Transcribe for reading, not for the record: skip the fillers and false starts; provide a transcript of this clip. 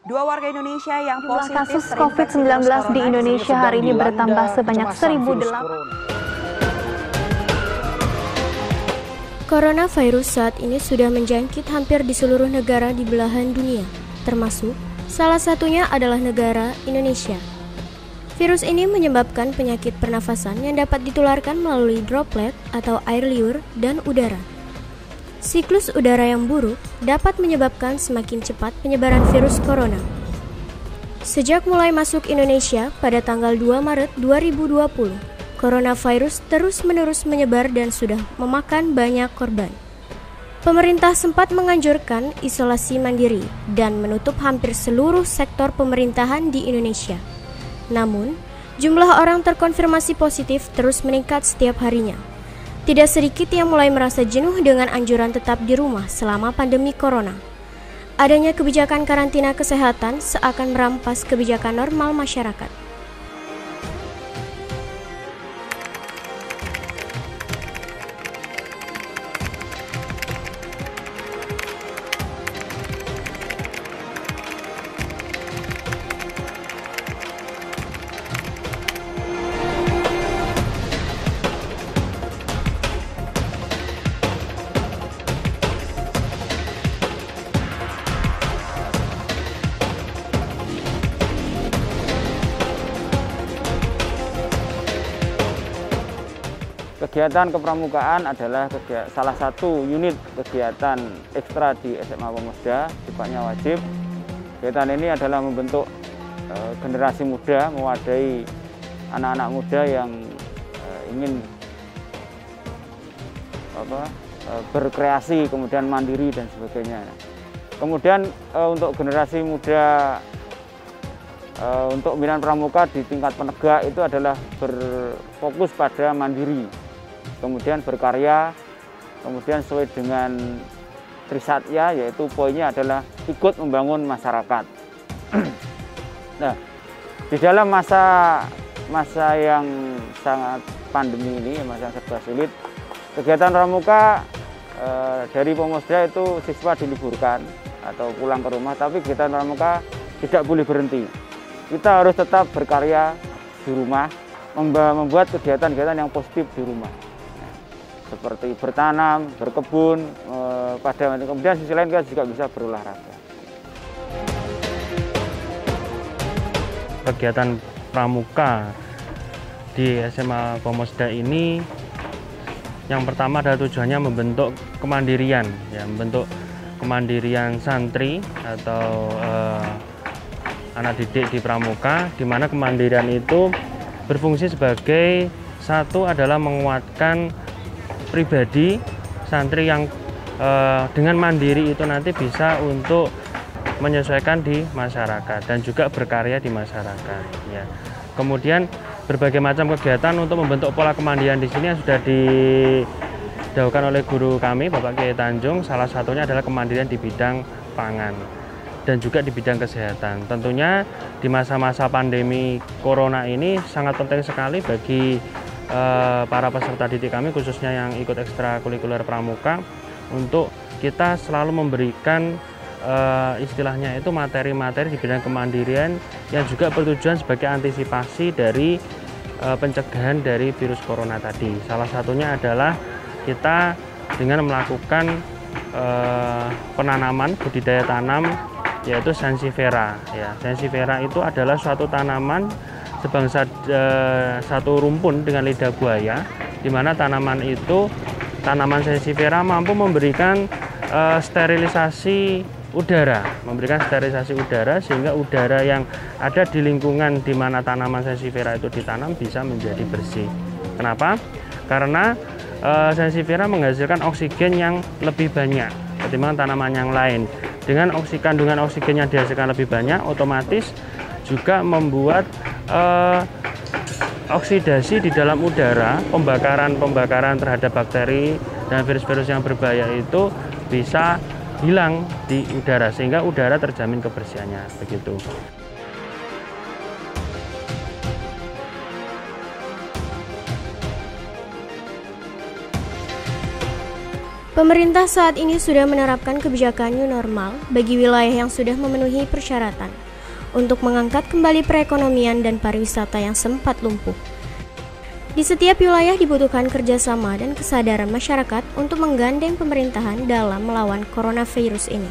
Dua warga Indonesia yang Jumlah positif kasus COVID-19 di Indonesia hari ini bertambah sebanyak 1.008. Coronavirus saat ini sudah menjangkit hampir di seluruh negara di belahan dunia, termasuk salah satunya adalah negara Indonesia. Virus ini menyebabkan penyakit pernafasan yang dapat ditularkan melalui droplet atau air liur dan udara. Siklus udara yang buruk dapat menyebabkan semakin cepat penyebaran virus corona. Sejak mulai masuk Indonesia pada tanggal 2 Maret 2020, coronavirus terus-menerus menyebar dan sudah memakan banyak korban. Pemerintah sempat menganjurkan isolasi mandiri dan menutup hampir seluruh sektor pemerintahan di Indonesia. Namun, jumlah orang terkonfirmasi positif terus meningkat setiap harinya. Tidak sedikit yang mulai merasa jenuh dengan anjuran tetap di rumah selama pandemi corona. Adanya kebijakan karantina kesehatan seakan merampas kebijakan normal masyarakat. Kegiatan kepramukaan adalah salah satu unit kegiatan ekstra di SMA Pemuda, sifatnya wajib. Kegiatan ini adalah membentuk generasi muda, mewadahi anak-anak muda yang ingin berkreasi, kemudian mandiri dan sebagainya. Kemudian untuk generasi muda, untuk pembinaan pramuka di tingkat penegak itu adalah berfokus pada mandiri, kemudian berkarya, kemudian sesuai dengan Trisatya, yaitu poinnya adalah ikut membangun masyarakat. Nah, di dalam masa yang sangat pandemi ini, masa serba sulit, kegiatan pramuka dari Pemusda itu siswa diliburkan atau pulang ke rumah, tapi kegiatan pramuka tidak boleh berhenti. Kita harus tetap berkarya di rumah, membuat kegiatan-kegiatan yang positif di rumah. Seperti bertanam, berkebun, kemudian sisi lain kita juga bisa berolahraga. Kegiatan pramuka di SMA Pemusda ini yang pertama adalah tujuannya membentuk kemandirian, membentuk kemandirian santri atau anak didik di pramuka, di mana kemandirian itu berfungsi sebagai satu adalah menguatkan pribadi santri yang dengan mandiri itu nanti bisa untuk menyesuaikan di masyarakat dan juga berkarya di masyarakat. Ya. Kemudian berbagai macam kegiatan untuk membentuk pola kemandirian di sini yang sudah didahulukan oleh guru kami, Bapak Kiai Tanjung. Salah satunya adalah kemandirian di bidang pangan dan juga di bidang kesehatan. Tentunya di masa-masa pandemi corona ini sangat penting sekali bagi para peserta didik kami, khususnya yang ikut ekstrakurikuler pramuka, untuk kita selalu memberikan istilahnya itu materi-materi di bidang kemandirian yang juga bertujuan sebagai antisipasi dari pencegahan dari virus corona tadi. Salah satunya adalah kita dengan melakukan penanaman budidaya tanam, yaitu Sansevieria. Ya, Sansevieria itu adalah suatu tanaman sebangsa satu rumpun dengan lidah buaya, di mana tanaman Sansevieria mampu memberikan sterilisasi udara, sehingga udara yang ada di lingkungan di mana tanaman Sansevieria itu ditanam bisa menjadi bersih. Kenapa? Karena Sansevieria menghasilkan oksigen yang lebih banyak ketimbang tanaman yang lain. Dengan kandungan oksigen yang dihasilkan lebih banyak, otomatis juga membuat oksidasi di dalam udara, pembakaran terhadap bakteri dan virus-virus yang berbahaya itu bisa hilang di udara, sehingga udara terjamin kebersihannya, begitu. Pemerintah saat ini sudah menerapkan kebijakan new normal bagi wilayah yang sudah memenuhi persyaratan untuk mengangkat kembali perekonomian dan pariwisata yang sempat lumpuh. Di setiap wilayah dibutuhkan kerjasama dan kesadaran masyarakat untuk menggandeng pemerintahan dalam melawan coronavirus ini.